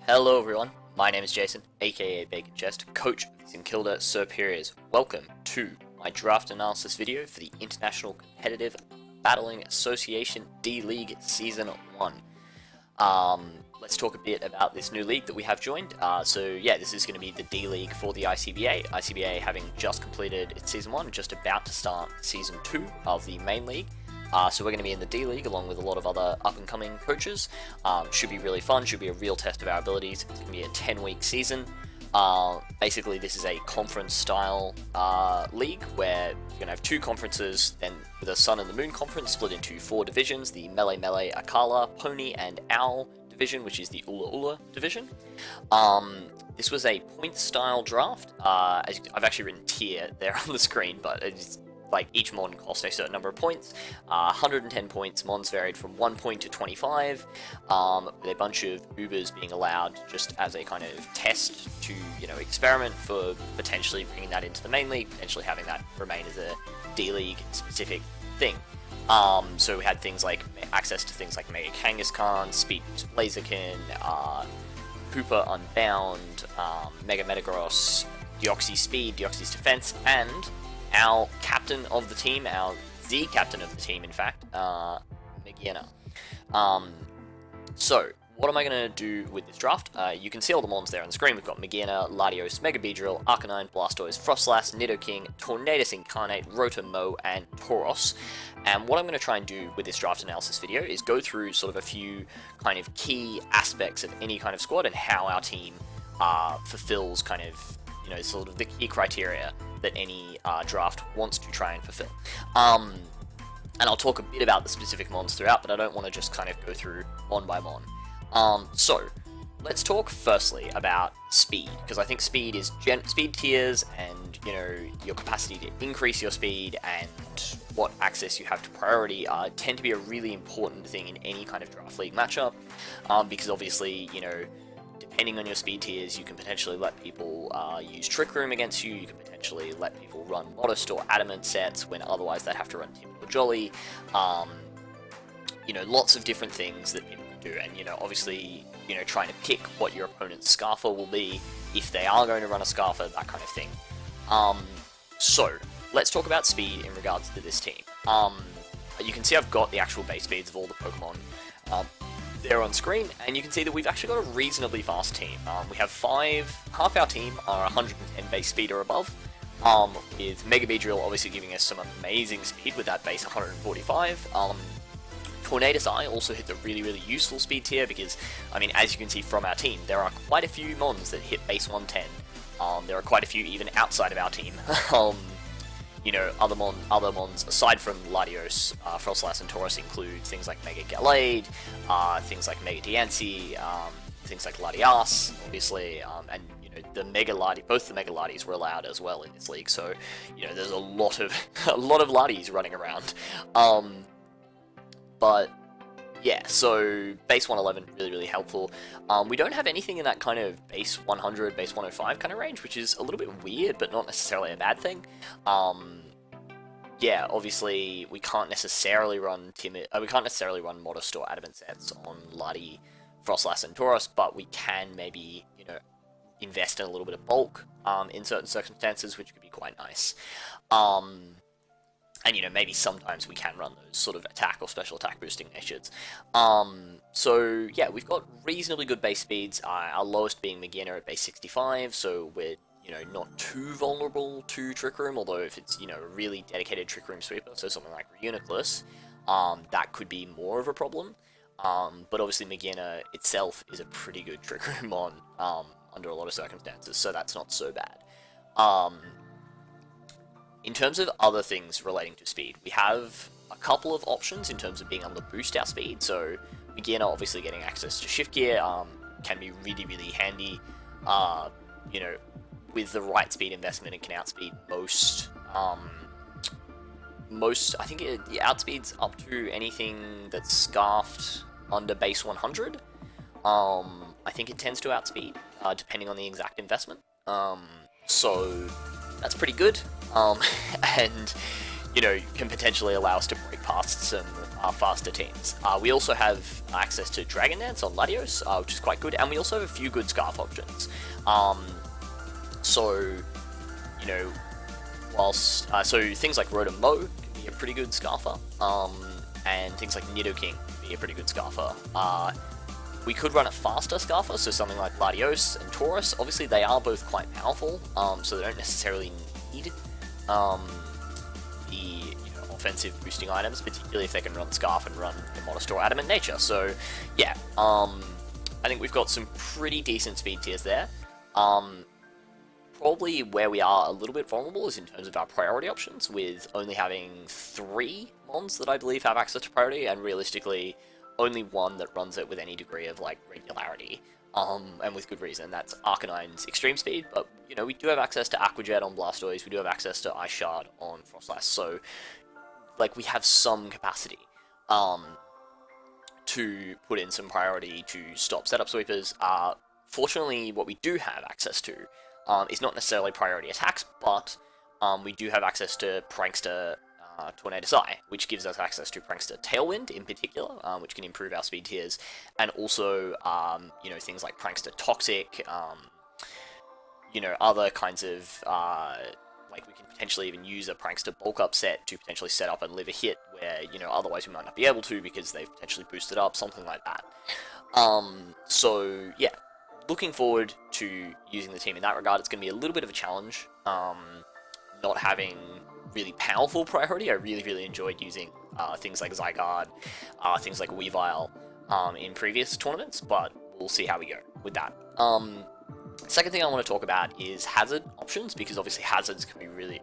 Hello everyone, my name is Jason, aka Bacon Chest, coach in Kilda Serperiors. Welcome to my draft analysis video for the International Competitive Battling Association D-League Season 1. Let's talk a bit about this new league that we have joined. This is going to be the D-League for the ICBA. ICBA having just completed its Season 1, just about to start Season 2 of the main league. So we're going to be in the D-League along with a lot of other up-and-coming coaches. Should be really fun, should be a real test of our abilities. It's going to be a 10-week season. Basically, this is a conference-style league where you're going to have two conferences, then with a Sun and the Moon conference split into 4 divisions, the Melee, Akala, Pony, and Owl division, which is the Ula division. This was a point-style draft. As I've actually written tier there on the screen, but it's like each mon cost a certain number of points. 110 points, mons varied from 1 point to 25, with a bunch of Ubers being allowed just as a kind of test to, experiment for potentially bringing that into the main league, potentially having that remain as a D-League specific thing. So we had things like access to things like Mega Kangaskhan, Speed Boost Blaziken, Hooper Unbound, Mega Metagross, Deoxys Speed, Deoxys Defense, and our captain of the team, the captain of the team, in fact, Megiena. So, what am I going to do with this draft? You can see all the mons there on the screen. We've got Megiena, Latios, Mega Beedrill, Arcanine, Blastoise, Frostlass, Nidoking, Tornadus Incarnate, Rotomo, and Tauros. And what I'm going to try and do with this draft analysis video is go through sort of a few kind of key aspects of any kind of squad and how our team fulfills kind of, sort of the key criteria that any draft wants to try and fulfill. And I'll talk a bit about the specific mons throughout, but I don't want to just kind of go through mon by mon. So, let's talk firstly about speed, because I think speed is speed tiers and, your capacity to increase your speed and what access you have to priority tend to be a really important thing in any kind of draft league matchup, because obviously, depending on your speed tiers, you can potentially let people use Trick Room against you, you can potentially let people run Modest or Adamant sets when otherwise they'd have to run Timid or Jolly. Lots of different things that people can do, and obviously, trying to pick what your opponent's Scarfer will be, if they are going to run a Scarfer, that kind of thing. So, let's talk about speed in regards to this team. You can see I've got the actual base speeds of all the Pokemon there on screen, and you can see that we've actually got a reasonably fast team. We have half our team are 110 base speed or above, with Mega Beedrill obviously giving us some amazing speed with that base 145. Tornadus Eye also hit the really, really useful speed tier because, as you can see from our team, there are quite a few mons that hit base 110. There are quite a few even outside of our team. Other mons aside from Latios, Frostlass, and Tauros include things like Mega Gallade, things like Mega Diancie, things like Latias, obviously, and both the Mega Latias were allowed as well in this league. So, there's a lot of Latias running around. But yeah, so base 111 really, really helpful. We don't have anything in that kind of base 100, base 105 kind of range, which is a little bit weird, but not necessarily a bad thing. Yeah, obviously we can't necessarily run Modest or Adamant sets on Lati, Frostlass, and Tauros, but we can maybe invest in a little bit of bulk in certain circumstances, which could be quite nice. And maybe sometimes we can run those sort of attack or special attack boosting natures. So yeah, we've got reasonably good base speeds, our lowest being Megiena at base 65, so we're, not too vulnerable to Trick Room, although if it's, a really dedicated Trick Room sweeper, so something like Reuniclus, that could be more of a problem. But obviously Megiena itself is a pretty good Trick Room mon, under a lot of circumstances, so that's not so bad. In terms of other things relating to speed, we have a couple of options in terms of being able to boost our speed. So Megiena obviously getting access to Shift Gear can be really, really handy. With the right speed investment, it can outspeed I think it outspeeds up to anything that's scarfed under base 100. I think it tends to outspeed, depending on the exact investment. So that's pretty good. And you know, can potentially allow us to break past some faster teams. We also have access to Dragon Dance on Latios, which is quite good, and we also have a few good Scarf options. So, you know, whilst so things like Rotom Mo can be a pretty good Scarfer, and things like Nidoking can be a pretty good Scarfer. We could run a faster Scarfer, so something like Latios and Taurus. Obviously, they are both quite powerful, so they don't necessarily need the offensive boosting items, particularly if they can run Scarf and run Immodest or Adamant Nature. So, yeah, I think we've got some pretty decent speed tiers there. Probably where we are a little bit vulnerable is in terms of our priority options, with only having 3 mons that I believe have access to priority, and realistically only 1 that runs it with any degree of like regularity, and with good reason. That's Arcanine's Extreme Speed, but you know, we do have access to Aqua Jet on Blastoise, we do have access to Ice Shard on Frostlass, so like we have some capacity to put in some priority to stop setup sweepers. Fortunately, what we do have access to is not necessarily priority attacks, but we do have access to Prankster Tornadus Eye, which gives us access to Prankster Tailwind in particular, which can improve our speed tiers, and also you know, things like Prankster Toxic, you know, other kinds of like we can potentially even use a Prankster bulk up set to potentially set up and live a hit where, you know, otherwise we might not be able to because they've potentially boosted up, something like that. So yeah, looking forward to using the team in that regard. It's going to be a little bit of a challenge, not having really powerful priority. I really enjoyed using things like Zygarde, things like Weavile in previous tournaments, but we'll see how we go with that. Second thing I want to talk about is hazard options, because obviously hazards can be really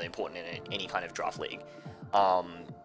important in any kind of draft league.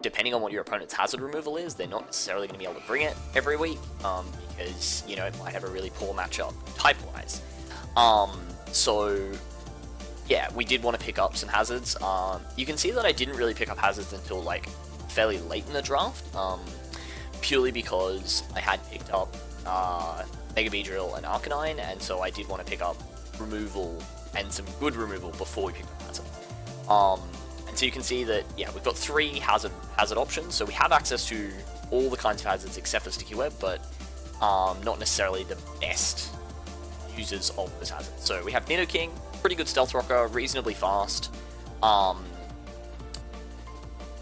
Depending on what your opponent's hazard removal is, they're not necessarily going to be able to bring it every week, because, you know, it might have a really poor matchup type-wise. So yeah, we did want to pick up some hazards. You can see that I didn't really pick up hazards until like fairly late in the draft, purely because I had picked up Mega Beedrill and Arcanine, and so I did want to pick up removal and some good removal before we picked up hazard. And so you can see that, yeah, we've got 3 hazard options, so we have access to all the kinds of hazards except for Sticky Web, but not necessarily the best users of those hazards. So we have Nidoking, pretty good Stealth Rocker, reasonably fast,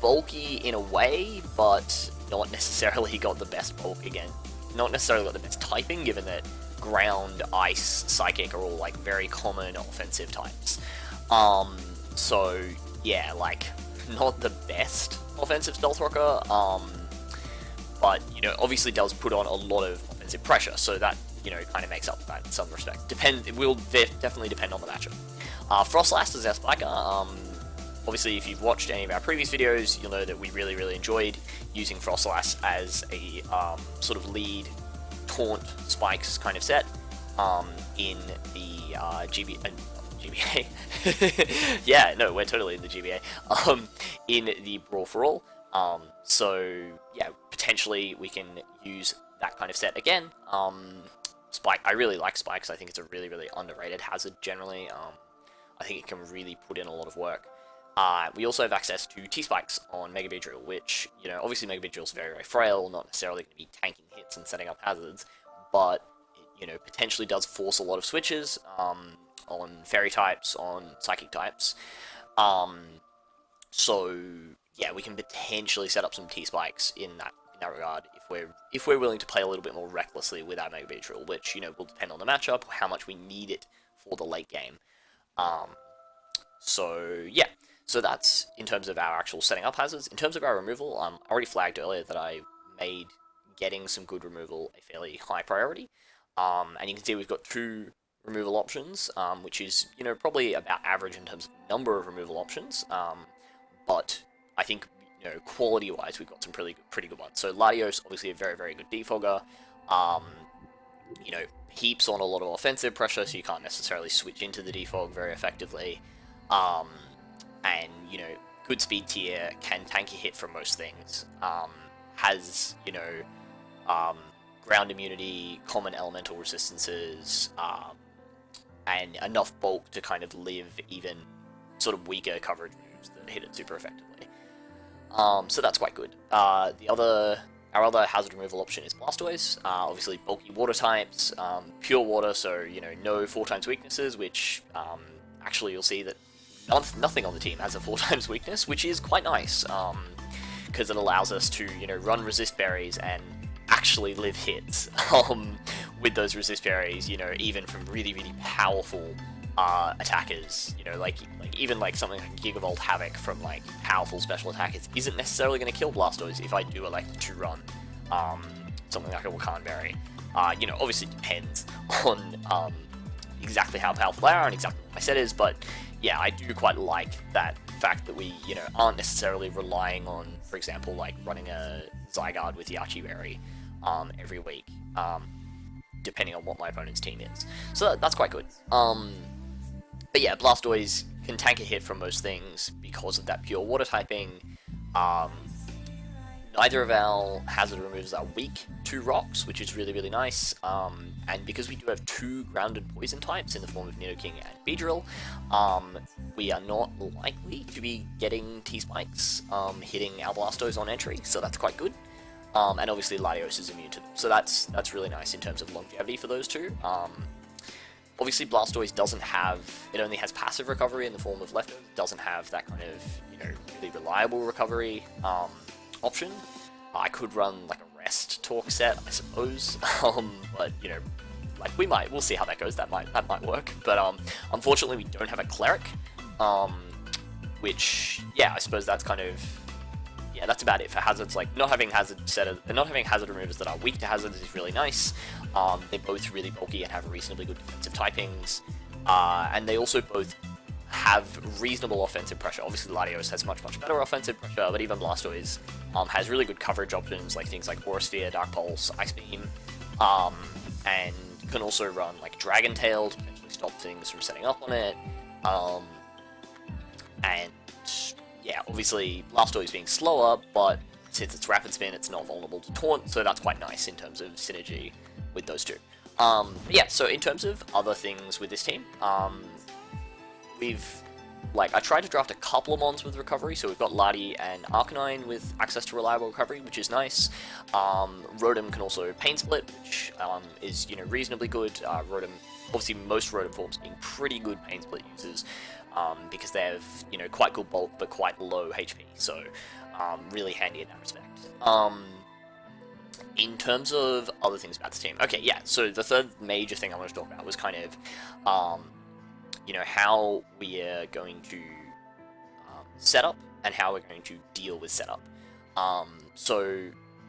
bulky in a way, but not necessarily got the best bulk again. Not necessarily got the best typing, given that Ground, Ice, Psychic are all like very common offensive types. So yeah, like not the best offensive Stealth Rocker, but you know, obviously does put on a lot of offensive pressure, so that, you know, kind of makes up for that in some respect. It will definitely depend on the matchup. Frostlass is our spiker. Obviously, if you've watched any of our previous videos, you'll know that we really enjoyed using Frostlass as a sort of lead taunt spikes kind of set in the GBA. Yeah, no, we're totally in the GBA. In the Brawl for All. So yeah, potentially we can use that kind of set again. Spike, I really like Spikes. I think it's a really underrated hazard generally. I think it can really put in a lot of work. We also have access to T-Spikes on Mega Beedrill, which, you know, obviously Mega Beedrill's very frail, not necessarily going to be tanking hits and setting up hazards, but it, you know, potentially does force a lot of switches on Fairy types, on Psychic types. So yeah, we can potentially set up some T-Spikes in that regard if we're willing to play a little bit more recklessly with our Mega Beedrill, which, you know, will depend on the matchup, how much we need it for the late game. So yeah. So that's in terms of our actual setting up hazards. In terms of our removal, I already flagged earlier that I made getting some good removal a fairly high priority. And you can see we've got 2 removal options, which is, you know, probably about average in terms of number of removal options. But I think, you know, quality-wise, we've got some pretty good ones. So Latios, obviously a very good defogger. You know, heaps on a lot of offensive pressure, so you can't necessarily switch into the defog very effectively. And, you know, good speed tier, can tank a hit from most things, has, you know, ground immunity, common elemental resistances, and enough bulk to kind of live even sort of weaker coverage mobs that hit it super effectively. So that's quite good. Our other hazard removal option is Blastoise. Obviously, bulky water types, pure water, so, you know, no 4x weaknesses, which actually you'll see that nothing on the team has a 4x weakness, which is quite nice, because it allows us to, you know, run resist berries and actually live hits with those resist berries, you know, even from really, really powerful attackers, you know, like even like something like Gigavolt Havoc from like powerful special attackers isn't necessarily going to kill Blastoise if I do elect to run something like a Wakan Berry. You know, obviously it depends on exactly how powerful they are and exactly what my set is, but yeah, I do quite like that fact that we, you know, aren't necessarily relying on, for example, like running a Zygarde with Yachi Berry every week, depending on what my opponent's team is. So that's quite good. But yeah, Blastoise can tank a hit from most things because of that pure water typing. Neither of our hazard removers are weak to rocks, which is really, really nice. And because we do have 2 grounded poison types in the form of Nidoking and Beedrill, we are not likely to be getting T-Spikes hitting our Blastoise on entry, so that's quite good. And obviously Latios is immune to them, so that's really nice in terms of longevity for those two. Obviously Blastoise doesn't have, it only has passive recovery in the form of leftovers, it doesn't have that kind of, you know, really reliable recovery option. I could run like a rest talk set, I suppose, but, you know, like we'll see how that goes, that might work, but unfortunately we don't have a cleric, which, yeah, I suppose that's kind of, yeah, that's about it for hazards. Like, not having hazard removers that are weak to hazards is really nice. They're both really bulky and have reasonably good defensive typings, and they also both have reasonable offensive pressure. Obviously, Latios has much better offensive pressure, but even Blastoise has really good coverage options, like things like Aura Sphere, Dark Pulse, Ice Beam, and can also run like Dragon Tail to potentially stop things from setting up on it. And yeah, obviously Blastoise being slower, but since it's Rapid Spin, it's not vulnerable to Taunt, so that's quite nice in terms of synergy with those two. Yeah, so in terms of other things with this team, I tried to draft a couple of mons with recovery, so we've got Lati and Arcanine with access to reliable recovery, which is nice. Rotom can also Pain Split, which is, you know, reasonably good. Rotom, obviously most Rotom forms being pretty good Pain Split users, because they have, you know, quite good bulk but quite low HP, so really handy in that respect. In terms of other things about this team, okay, yeah, so the third major thing I want to talk about was kind of, you know, how we are going to set up and how we're going to deal with setup. So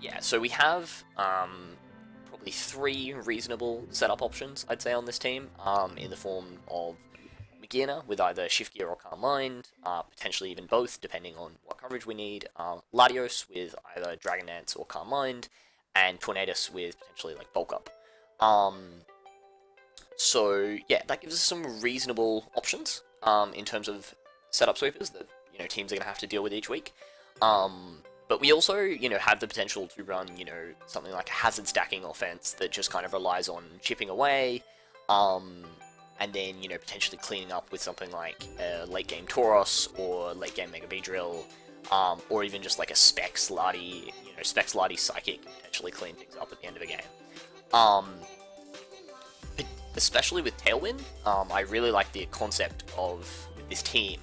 yeah, so we have probably 3 reasonable setup options, I'd say, on this team, in the form of Magearna with either Shift Gear or Calm Mind, potentially even both, depending on what coverage we need, Latios with either Dragon Dance or Calm Mind, and Tornadus with potentially like Bulk Up. So yeah, that gives us some reasonable options in terms of setup sweepers that, you know, teams are going to have to deal with each week. But we also, you know, have the potential to run, you know, something like a hazard stacking offense that just kind of relies on chipping away, and then, you know, potentially cleaning up with something like a late game Tauros or late game Mega Beedrill, or even just like a Specs Lati, you know, Specs Lati Psychic can potentially clean things up at the end of a game. Especially with Tailwind, I really like the concept of this team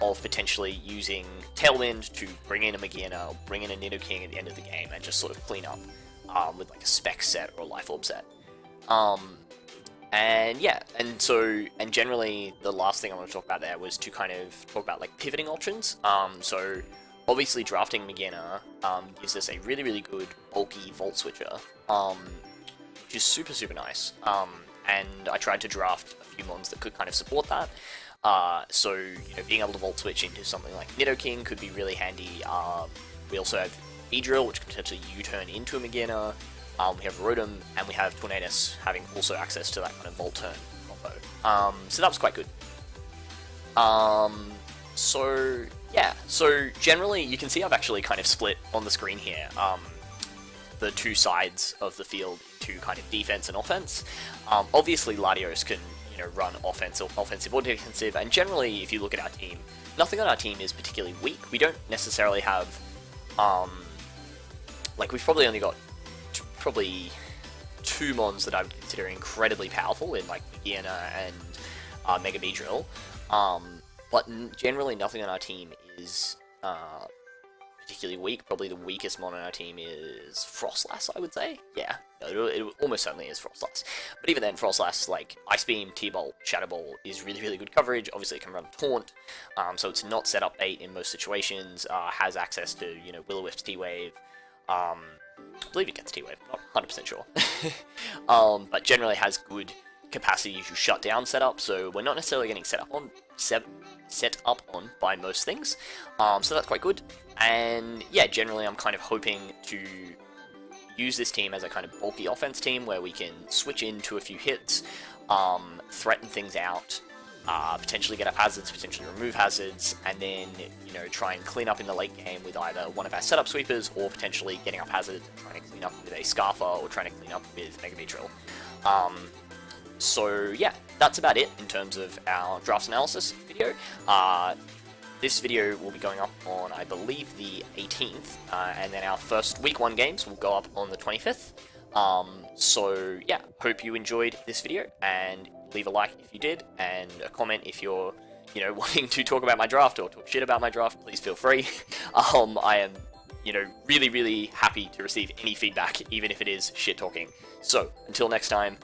of potentially using Tailwind to bring in a Magearna, or bring in a Nidoking at the end of the game, and just sort of clean up with like a Spec set or a Life Orb set. And yeah, and generally the last thing I want to talk about there was to kind of talk about like pivoting options. So obviously drafting Magearna gives us a really, really good bulky Volt Switcher, which is super, super nice. And I tried to draft a few mons that could kind of support that. So, you know, being able to Volt Switch into something like Nidoking could be really handy. We also have Beedrill, which can potentially U-turn into a Magearna. We have Rotom, and we have Tornadus having also access to that kind of Volt Turn combo. So that was quite good. So yeah, so generally you can see I've actually kind of split on the screen here the 2 sides of the field to kind of defense and offense. Obviously Latios can, you run offensive or defensive. And generally, if you look at our team, nothing on our team is particularly weak. We don't necessarily have, like, we've probably only got probably 2 mons that I would consider incredibly powerful in, like, Giana and Mega Beedrill. But generally, nothing on our team is particularly weak. Probably the weakest mon on our team is Frostlass, I would say. Yeah, no, it almost certainly is Frostlass. But even then, Frostlass, like, Ice Beam, T-Bolt, Shadow Ball is really, really good coverage. Obviously, it can run Taunt, so it's not set up bait in most situations. Has access to, Will-O-Wisp, T-Wave. I believe it gets T-Wave, not 100% sure. But generally has good capacity to shut down setup, so we're not necessarily getting set up on by most things, so that's quite good. And yeah, generally I'm kind of hoping to use this team as a kind of bulky offense team where we can switch into a few hits, threaten things out, potentially get up hazards, potentially remove hazards, and then try and clean up in the late game with either one of our setup sweepers or potentially getting up hazards and trying to clean up with a Scarfer or trying to clean up with Mega Beedrill. So yeah, that's about it in terms of our draft analysis video. This video will be going up on, I believe, the 18th, and then our first week 1 games will go up on the 25th. So yeah, hope you enjoyed this video, and leave a like if you did, and a comment if you're, wanting to talk about my draft or talk shit about my draft. Please feel free. I am, really, really happy to receive any feedback, even if it is shit talking. So until next time.